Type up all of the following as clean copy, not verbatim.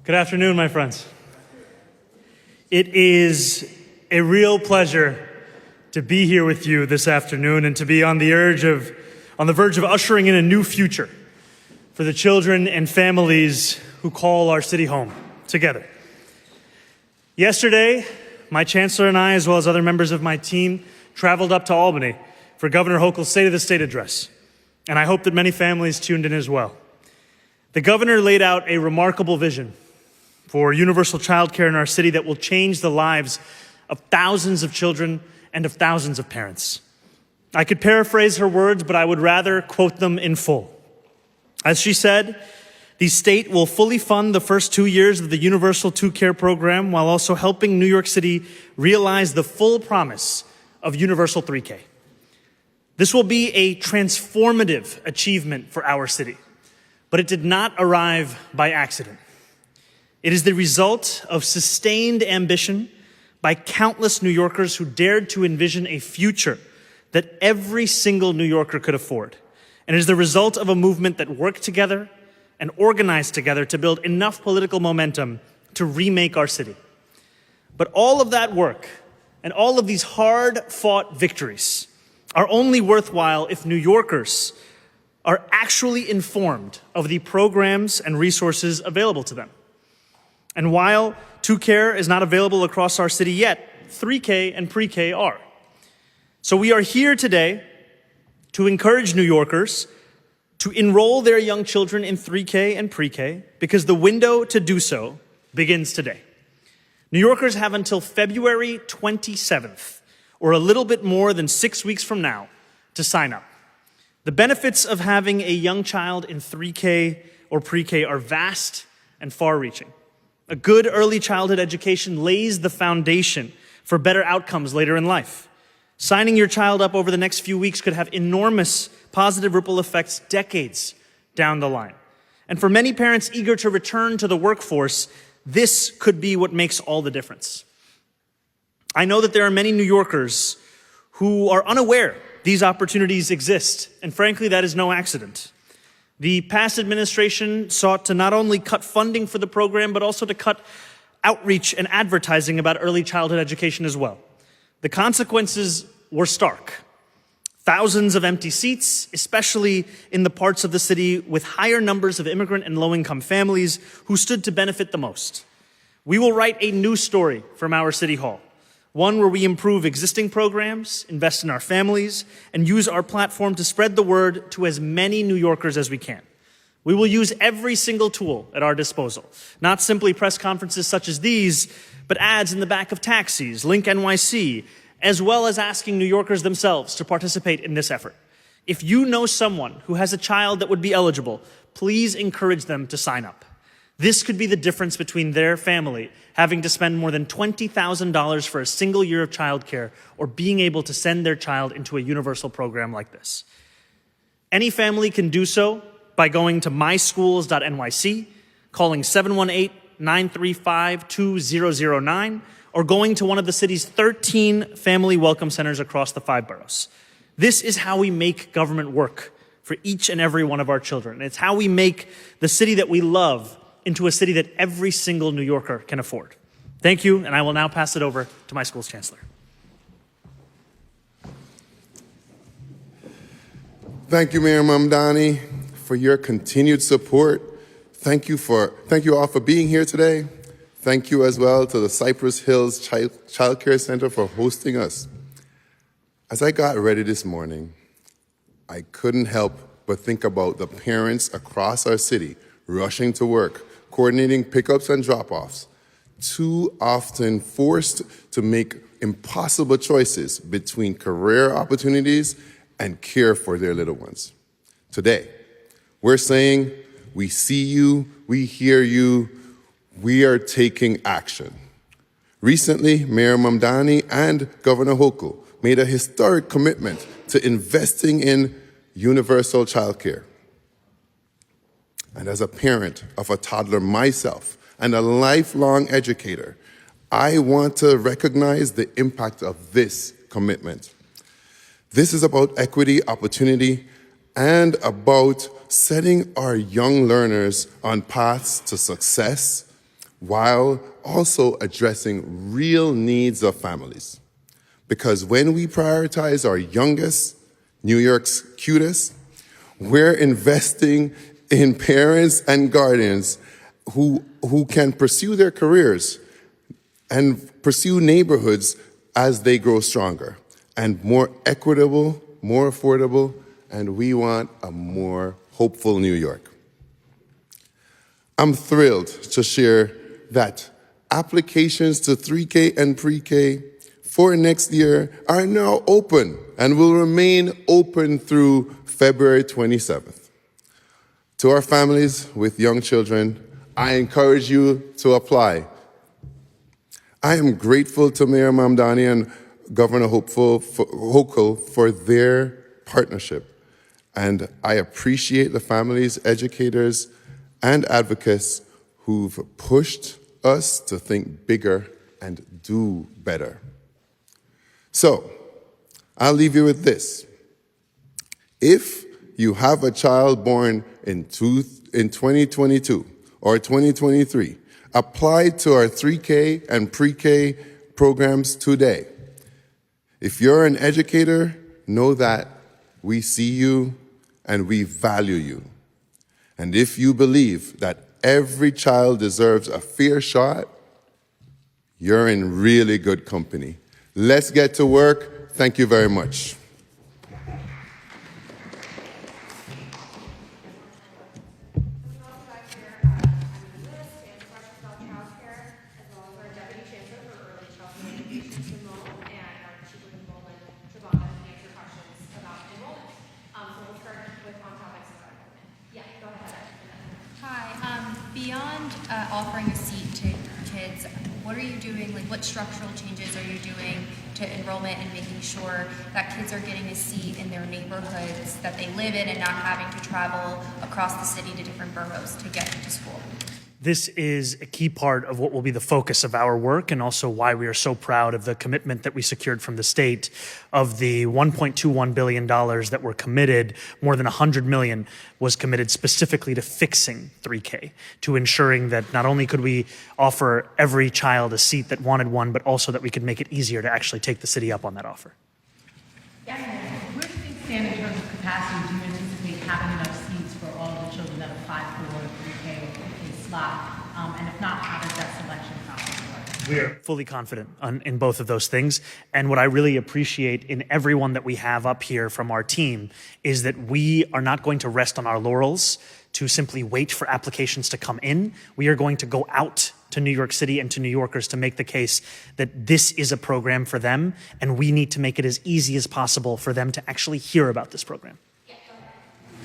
Good afternoon, my friends. It is a real pleasure to be here with you this afternoon and to be on the verge of ushering in a new future for the children and families who call our city home together. Yesterday, my Chancellor and I, as well as other members of my team, traveled up to Albany for Governor Hochul's State of the State address, and I hope that many families tuned in as well. The governor laid out a remarkable vision for universal childcare in our city that will change the lives of thousands of children and of thousands of parents. I could paraphrase her words, but I would rather quote them in full. As she said, the state will fully fund the first 2 years of the Universal childcare program while also helping New York City realize the full promise of Universal 3K. This will be a transformative achievement for our city, but it did not arrive by accident. It is the result of sustained ambition by countless New Yorkers who dared to envision a future that every single New Yorker could afford. And it is the result of a movement that worked together and organized together to build enough political momentum to remake our city. But all of that work and all of these hard-fought victories are only worthwhile if New Yorkers are actually informed of the programs and resources available to them. And while 2Care is not available across our city yet, 3K and pre-K are. So we are here today to encourage New Yorkers to enroll their young children in 3K and pre-K because the window to do so begins today. New Yorkers have until February 27th, or a little bit more than 6 weeks from now, to sign up. The benefits of having a young child in 3K or pre-K are vast and far-reaching. A good early childhood education lays the foundation for better outcomes later in life. Signing your child up over the next few weeks could have enormous positive ripple effects decades down the line. And for many parents eager to return to the workforce, this could be what makes all the difference. I know that there are many New Yorkers who are unaware these opportunities exist, and frankly, that is no accident. The past administration sought to not only cut funding for the program, but also to cut outreach and advertising about early childhood education as well. The consequences were stark. Thousands of empty seats, especially in the parts of the city with higher numbers of immigrant and low-income families who stood to benefit the most. We will write a new story from our City Hall, one where we improve existing programs, invest in our families, and use our platform to spread the word to as many New Yorkers as we can. We will use every single tool at our disposal, not simply press conferences such as these, but ads in the back of taxis, Link NYC, as well as asking New Yorkers themselves to participate in this effort. If you know someone who has a child that would be eligible, please encourage them to sign up. This could be the difference between their family having to spend more than $20,000 for a single year of childcare or being able to send their child into a universal program like this. Any family can do so by going to myschools.nyc, calling 718-935-2009, or going to one of the city's 13 family welcome centers across the 5 boroughs. This is how we make government work for each and every one of our children. It's how we make the city that we love into a city that every single New Yorker can afford. Thank you, and I will now pass it over to my school's chancellor. Thank you, Mayor Mamdani, for your continued support. Thank you all for being here today. Thank you as well to the Cypress Hills Child Care Center for hosting us. As I got ready this morning, I couldn't help but think about the parents across our city rushing to work, coordinating pickups and drop-offs, too often forced to make impossible choices between career opportunities and care for their little ones. Today, we're saying, we see you, we hear you, we are taking action. Recently, Mayor Mamdani and Governor Hochul made a historic commitment to investing in universal childcare. And as a parent of a toddler myself and a lifelong educator, I want to recognize the impact of this commitment. This is about equity, opportunity, and about setting our young learners on paths to success while also addressing real needs of families. Because when we prioritize our youngest, New York's cutest, we're investing in parents and guardians who can pursue their careers and pursue neighborhoods as they grow stronger and more equitable, more affordable, and we want a more hopeful New York. I'm thrilled to share that applications to 3K and pre-K for next year are now open and will remain open through February 27th. To our families with young children, I encourage you to apply. I am grateful to Mayor Mamdani and Governor Hochul for their partnership, and I appreciate the families, educators, and advocates who've pushed us to think bigger and do better. So, I'll leave you with this. If you have a child born in 2022 or 2023, apply to our 3K and pre-K programs today. If you're an educator, know that we see you and we value you. And if you believe that every child deserves a fair shot, you're in really good company. Let's get to work. Thank you very much. Beyond offering a seat to kids, what are you doing? Like, what structural changes are you doing to enrollment and making sure that kids are getting a seat in their neighborhoods that they live in and not having to travel across the city to different boroughs to get to school? This is a key part of what will be the focus of our work, and also why we are so proud of the commitment that we secured from the state. Of the $1.21 billion that were committed, more than $100 million was committed specifically to fixing 3K, to ensuring that not only could we offer every child a seat that wanted one, but also that we could make it easier to actually take the city up on that offer. Yes, where do things stand in terms of capacity? Do you anticipate having enough seats for all of the children that apply for 3K or 3K slot? And if not, how does that selection process work? We are fully confident in both of those things. And what I really appreciate in everyone that we have up here from our team is that we are not going to rest on our laurels to simply wait for applications to come in. We are going to go out to New York City and to New Yorkers to make the case that this is a program for them, and we need to make it as easy as possible for them to actually hear about this program.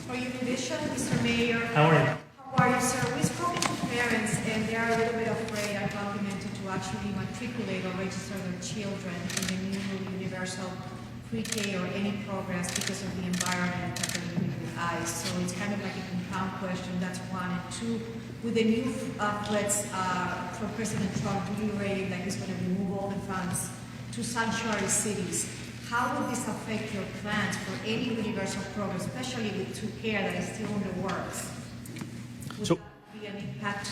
For your vision, Mr. Mayor. How are you? How are you, sir? We spoke to parents, and they are a little bit afraid and documented to actually matriculate or register their children in the new universal pre-K or any programs because of the environment that they're living with ICE. So it's kind of like a compound question. That's one. And two, with the new threats from President Trump reiterating that he's going to remove all the funds to sanctuary cities, how will this affect your plans for any universal program, especially with childcare that is still in the works? Would that be an impact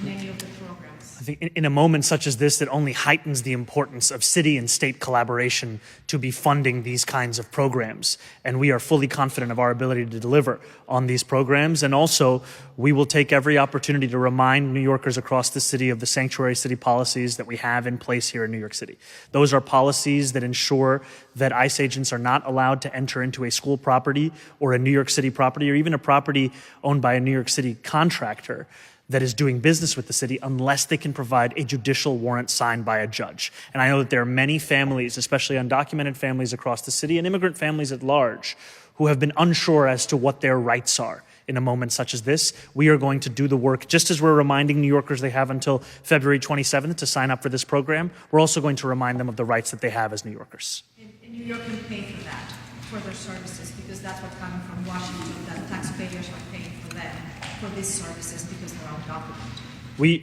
in any of the programs? I think in a moment such as this that only heightens the importance of city and state collaboration to be funding these kinds of programs. And we are fully confident of our ability to deliver on these programs. And also, we will take every opportunity to remind New Yorkers across the city of the sanctuary city policies that we have in place here in New York City. Those are policies that ensure that ICE agents are not allowed to enter into a school property or a New York City property or even a property owned by a New York City contractor that is doing business with the city unless they can provide a judicial warrant signed by a judge. And I know that there are many families, especially undocumented families across the city and immigrant families at large, who have been unsure as to what their rights are in a moment such as this. We are going to do the work, just as we're reminding New Yorkers they have until February 27th to sign up for this program. We're also going to remind them of the rights that they have as New Yorkers. And New York can pay for that, for their services, because that's what's coming from Washington, that taxpayers are paying for them, for these services, because they're undocumented.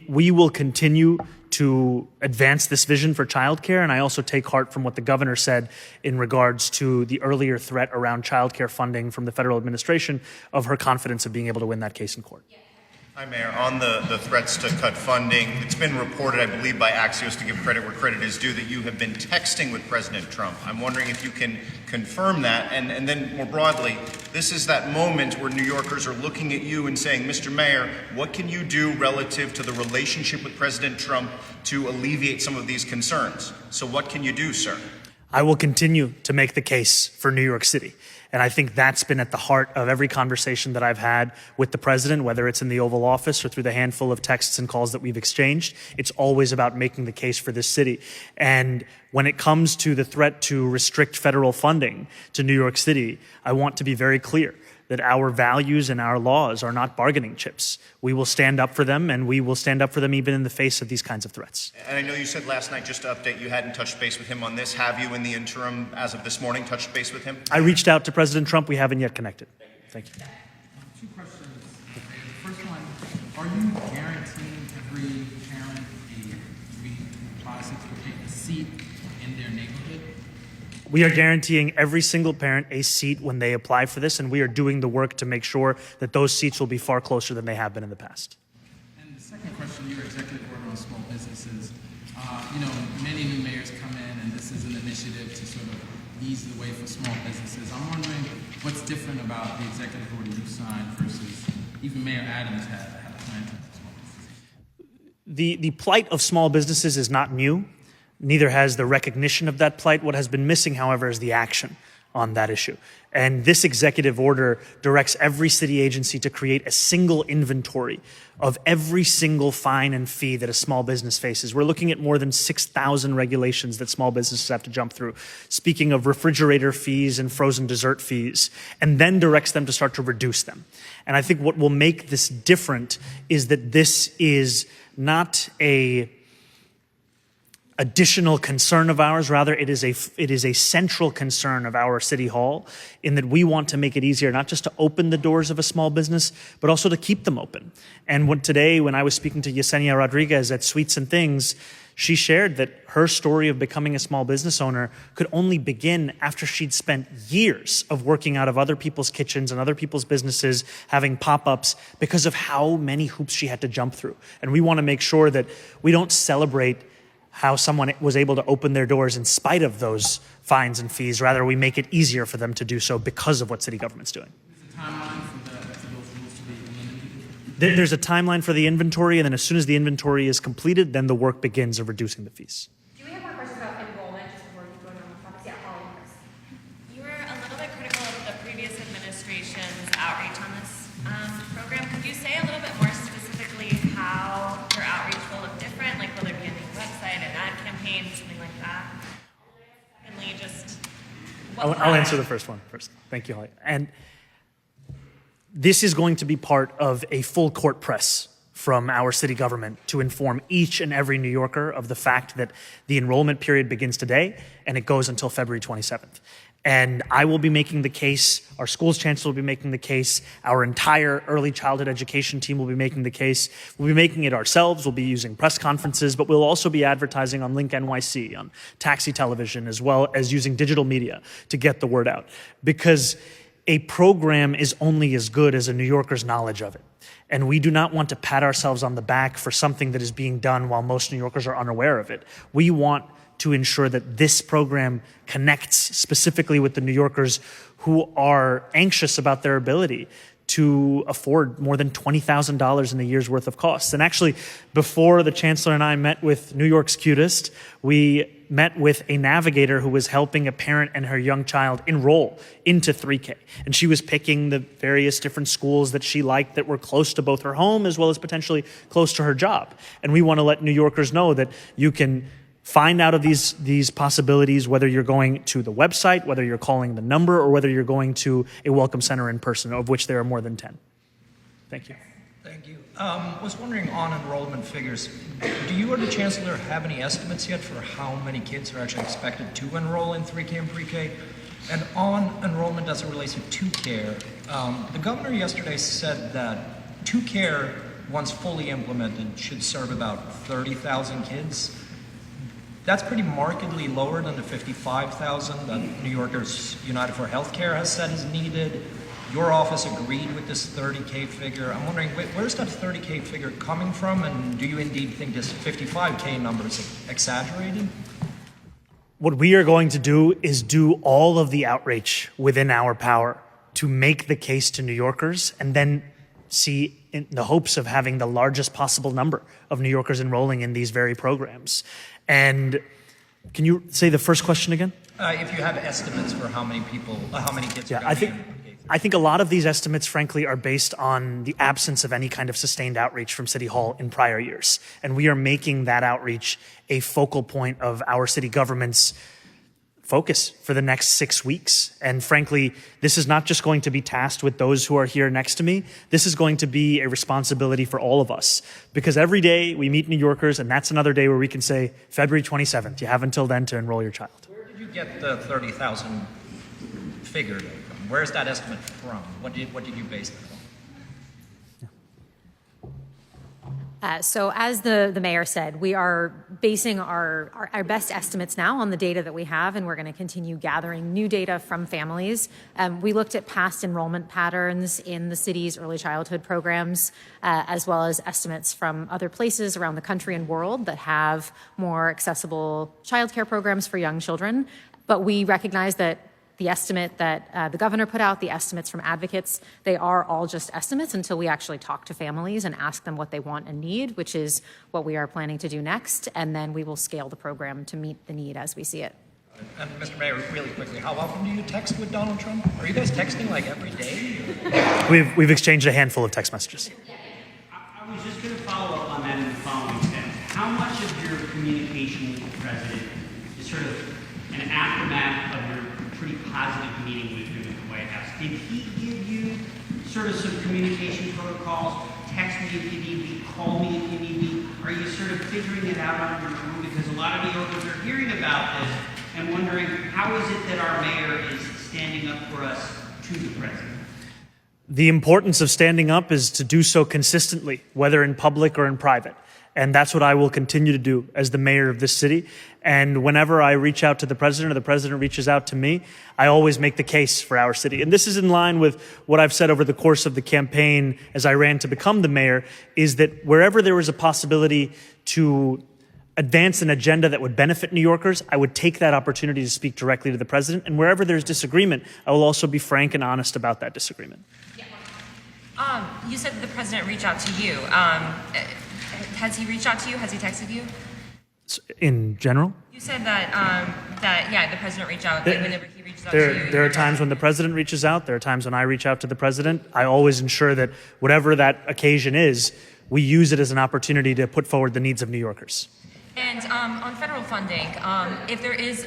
We will continue to advance this vision for childcare, and I also take heart from what the governor said in regards to the earlier threat around childcare funding from the federal administration, of her confidence of being able to win that case in court. Hi, Mayor. On the threats to cut funding, it's been reported, I believe, by Axios, to give credit where credit is due, that you have been texting with President Trump. I'm wondering if you can confirm that. And then more broadly, this is that moment where New Yorkers are looking at you and saying, Mr. Mayor, what can you do relative to the relationship with President Trump to alleviate some of these concerns? So what can you do, sir? I will continue to make the case for New York City. And I think that's been at the heart of every conversation that I've had with the president, whether it's in the Oval Office or through the handful of texts and calls that we've exchanged. It's always about making the case for this city. And when it comes to the threat to restrict federal funding to New York City, I want to be very clear that our values and our laws are not bargaining chips. We will stand up for them, and we will stand up for them even in the face of these kinds of threats. And I know you said last night, just to update, you hadn't touched base with him on this. Have you, in the interim, as of this morning, touched base with him? I reached out to President Trump. We haven't yet connected. Thank you. Two questions. The first one, are you guaranteeing every parent a policy to take a seat in their neighborhood? We are guaranteeing every single parent a seat when they apply for this, and we are doing the work to make sure that those seats will be far closer than they have been in the past. And the second question, your executive order on small businesses. Many new mayors come in, and this is an initiative to sort of ease the way for small businesses. I'm wondering what's different about the executive order you signed versus even Mayor Adams had a plan for small businesses. The plight of small businesses is not new. Neither has the recognition of that plight. What has been missing, however, is the action on that issue. And this executive order directs every city agency to create a single inventory of every single fine and fee that a small business faces. We're looking at more than 6,000 regulations that small businesses have to jump through. Speaking of refrigerator fees and frozen dessert fees, and then directs them to start to reduce them. And I think what will make this different is that this is not a additional concern of ours. Rather, it is a central concern of our city hall, in that we want to make it easier not just to open the doors of a small business, but also to keep them open. And today, when I was speaking to Yesenia Rodriguez at Sweets and Things, she shared that her story of becoming a small business owner could only begin after she'd spent years of working out of other people's kitchens and other people's businesses, having pop-ups, because of how many hoops she had to jump through. And we want to make sure that we don't celebrate how someone was able to open their doors in spite of those fines and fees. Rather, we make it easier for them to do so because of what city government's doing. Is there a timeline for those rules to be eliminated? There's a timeline for the inventory, and then as soon as the inventory is completed, then the work begins of reducing the fees. Do we have more questions about enrollment, just before we go on the topics? Yeah, Holly first. You were a little bit critical of the previous administration's outreach on this program. Could you say a little bit more specifically how your outreach will look different? Like, will there be a new website, an ad campaign, something like that? Secondly, just I'll answer the first one first. Thank you, Holly. And this is going to be part of a full court press from our city government to inform each and every New Yorker of the fact that the enrollment period begins today and it goes until February 27th. And I will be making the case, our school's chancellor will be making the case, our entire early childhood education team will be making the case. We'll be making it ourselves, we'll be using press conferences, but we'll also be advertising on Link NYC, on Taxi Television, as well as using digital media to get the word out. Because a program is only as good as a New Yorker's knowledge of it. And we do not want to pat ourselves on the back for something that is being done while most New Yorkers are unaware of it. We want to ensure that this program connects specifically with the New Yorkers who are anxious about their ability to afford more than $20,000 in a year's worth of costs. And actually, before the Chancellor and I met with New York's Cutest, we met with a navigator who was helping a parent and her young child enroll into 3K. And she was picking the various different schools that she liked that were close to both her home as well as potentially close to her job. And we want to let New Yorkers know that you can find out of these possibilities, whether you're going to the website, whether you're calling the number, or whether you're going to a welcome center in person, of which there are more than 10. Thank you. Thank you. Was wondering on enrollment figures, do you or the Chancellor have any estimates yet for how many kids are actually expected to enroll in 3K and pre-K? And on enrollment as it relates to 2Care, the governor yesterday said that 2Care, once fully implemented, should serve about 30,000 kids. That's pretty markedly lower than the 55,000 that New Yorkers United for Healthcare has said is needed. your office agreed with this 30K figure. I'm wondering, where's that 30K figure coming from, and do you indeed think this 55K number is exaggerated? What we are going to do is do all of the outreach within our power to make the case to New Yorkers, and then see in the hopes of having the largest possible number of New Yorkers enrolling in these very programs. And can you say the first question again? If you have estimates for how many people, how many kids are Yeah, going to be in I think a lot of these estimates, frankly, are based on the absence of any kind of sustained outreach from City Hall in prior years. And we are making that outreach a focal point of our city government's focus for the next 6 weeks. And frankly, this is not just going to be tasked with those who are here next to me. This is going to be a responsibility for all of us, because every day we meet New Yorkers, and that's another day where we can say, February 27th, you have until then to enroll your child. Where did you get the 30,000 figure from? Where's that estimate from? What did you base it on? So as the mayor said, we are basing our best estimates now on the data that we have, and we're going to continue gathering new data from families. We looked at past enrollment patterns in the city's early childhood programs, as well as estimates from other places around the country and world that have more accessible childcare programs for young children. But we recognize that the estimate that the governor put out, the estimates from advocates, they are all just estimates until we actually talk to families and ask them what they want and need, which is what we are planning to do next. And then we will scale the program to meet the need as we see it. And Mr. Mayor, really quickly, how often do you text with Donald Trump? Are you guys texting like every day? We've exchanged a handful of text messages. I was just going to follow up on that in the following sense. How much of your communication with the president is sort of an aftermath of your pretty positive meeting with him at the White House? Did he give you sort of some communication protocols? Text me if you need me, call me if you need me. Are you sort of figuring it out on your own? Because a lot of New Yorkers are hearing about this and wondering, how is it that our mayor is standing up for us to the president? The importance of standing up is to do so consistently, whether in public or in private. And that's what I will continue to do as the mayor of this city. And whenever I reach out to the president or the president reaches out to me, I always make the case for our city. And this is in line with what I've said over the course of the campaign as I ran to become the mayor, is that wherever there was a possibility to advance an agenda that would benefit New Yorkers, I would take that opportunity to speak directly to the president. And wherever there's disagreement, I will also be frank and honest about that disagreement. You said that the president reached out to you. Has he reached out to you? Has he texted you? In general? You said that the president reached out. Like whenever he reaches out to you. There are times when the president reaches out. There are times when I reach out to the president. I always ensure that whatever that occasion is, we use it as an opportunity to put forward the needs of New Yorkers. And on federal funding, if there is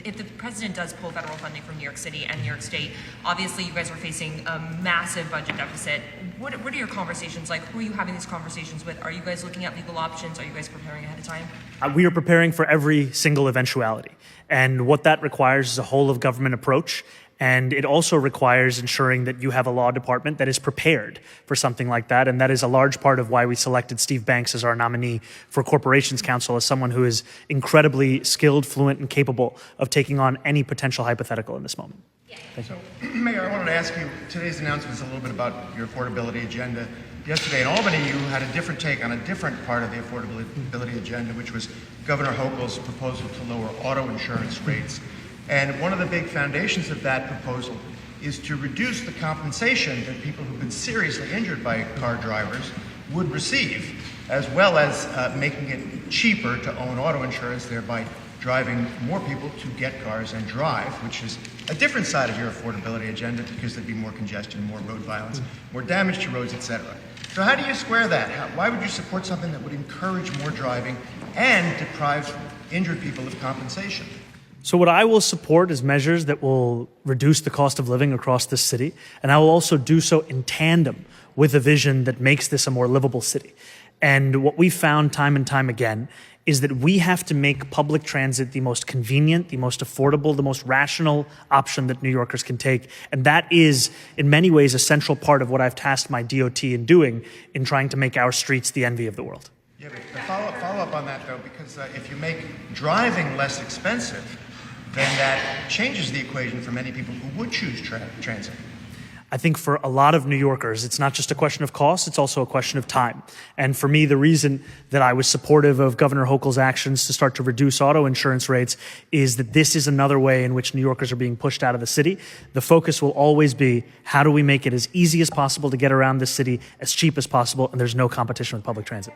if the president does pull federal funding from New York City and New York State, obviously you guys are facing a massive budget deficit. What are your conversations like? Who are you having these conversations with? Are you guys looking at legal options? Are you guys preparing ahead of time? We are preparing for every single eventuality. And what that requires is a whole of government approach. And it also requires ensuring that you have a law department that is prepared for something like that. And that is a large part of why we selected Steve Banks as our nominee for Corporations Counsel, as someone who is incredibly skilled, fluent, and capable of taking on any potential hypothetical in this moment. So, Mayor, I wanted to ask you, today's announcement is a little bit about your affordability agenda. Yesterday in Albany, you had a different take on a different part of the affordability agenda, which was Governor Hochul's proposal to lower auto insurance rates. And one of the big foundations of that proposal is to reduce the compensation that people who've been seriously injured by car drivers would receive, as well as making it cheaper to own auto insurance, thereby driving more people to get cars and drive, which is a different side of your affordability agenda because there'd be more congestion, more road violence, more damage to roads, etc. So how do you square that? Why would you support something that would encourage more driving and deprive injured people of compensation? So what I will support is measures that will reduce the cost of living across this city, and I will also do so in tandem with a vision that makes this a more livable city. And what we've found time and time again is that we have to make public transit the most convenient, the most affordable, the most rational option that New Yorkers can take. And that is, in many ways, a central part of what I've tasked my DOT in doing in trying to make our streets the envy of the world. Yeah, but follow up on that, though, because if you make driving less expensive, then that changes the equation for many people who would choose transit. I think for a lot of New Yorkers, it's not just a question of cost, it's also a question of time. And for me, the reason that I was supportive of Governor Hochul's actions to start to reduce auto insurance rates is that this is another way in which New Yorkers are being pushed out of the city. The focus will always be, how do we make it as easy as possible to get around this city, as cheap as possible, and there's no competition with public transit.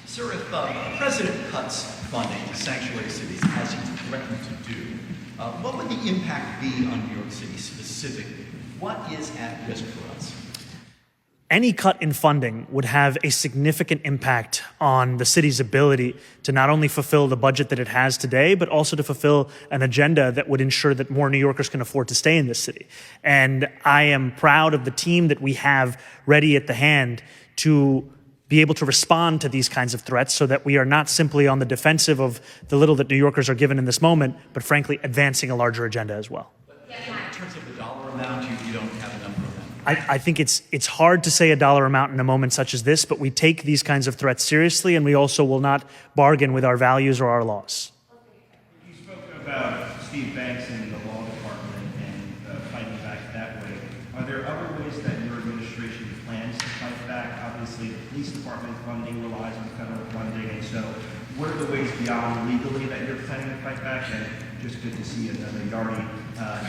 Sir, if the president cuts funding to sanctuary cities, as he's threatened to do, what would the impact be on New York City specifically? What is at risk for us? Any cut in funding would have a significant impact on the city's ability to not only fulfill the budget that it has today, but also to fulfill an agenda that would ensure that more New Yorkers can afford to stay in this city. And I am proud of the team that we have ready at the hand to be able to respond to these kinds of threats so that we are not simply on the defensive of the little that New Yorkers are given in this moment, but frankly, advancing a larger agenda as well. In terms of the dollar amount, you don't have a number of them. I think it's hard to say a dollar amount in a moment such as this, but we take these kinds of threats seriously, and we also will not bargain with our values or our laws. You spoke about Steve Banks and the law department and fighting back that way. Are there other ways that your administration plans to fight back? Obviously, the police department funding relies on federal funding, and so what are the ways beyond legally that you're planning to fight back? And just good to see another Yardi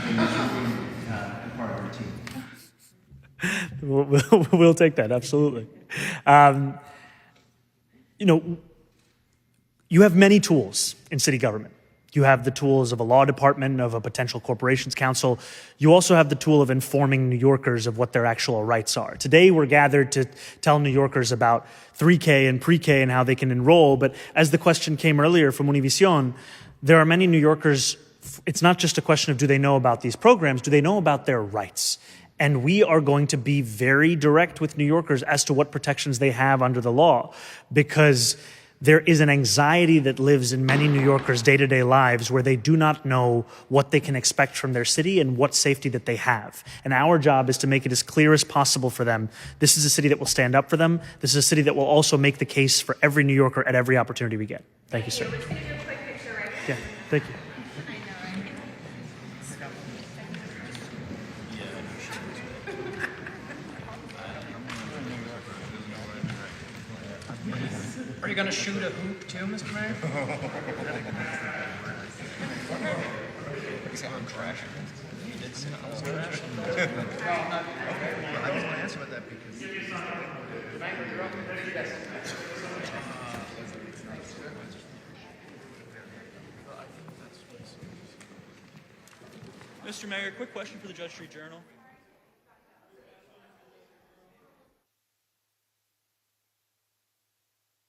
in this room and part of our team. We'll take that, absolutely. You have many tools in city government. You have the tools of a law department, of a potential corporations council. You also have the tool of informing New Yorkers of what their actual rights are. Today, we're gathered to tell New Yorkers about 3K and pre-K and how they can enroll. But as the question came earlier from Univision, there are many New Yorkers. It's not just a question of do they know about these programs, do they know about their rights? And we are going to be very direct with New Yorkers as to what protections they have under the law, because there is an anxiety that lives in many New Yorkers' day-to-day lives where they do not know what they can expect from their city and what safety that they have. And our job is to make it as clear as possible for them. This is a city that will stand up for them. This is a city that will also make the case for every New Yorker at every opportunity we get. Thank you, sir. We're just going to do a quick picture right Yeah, thank you. Are you going to shoot a hoop too, Mr. Mayor? I'm crashing. You did say I was crashing. I was going to answer about that because... Mr. Mayor, quick question for the Judge Street Journal.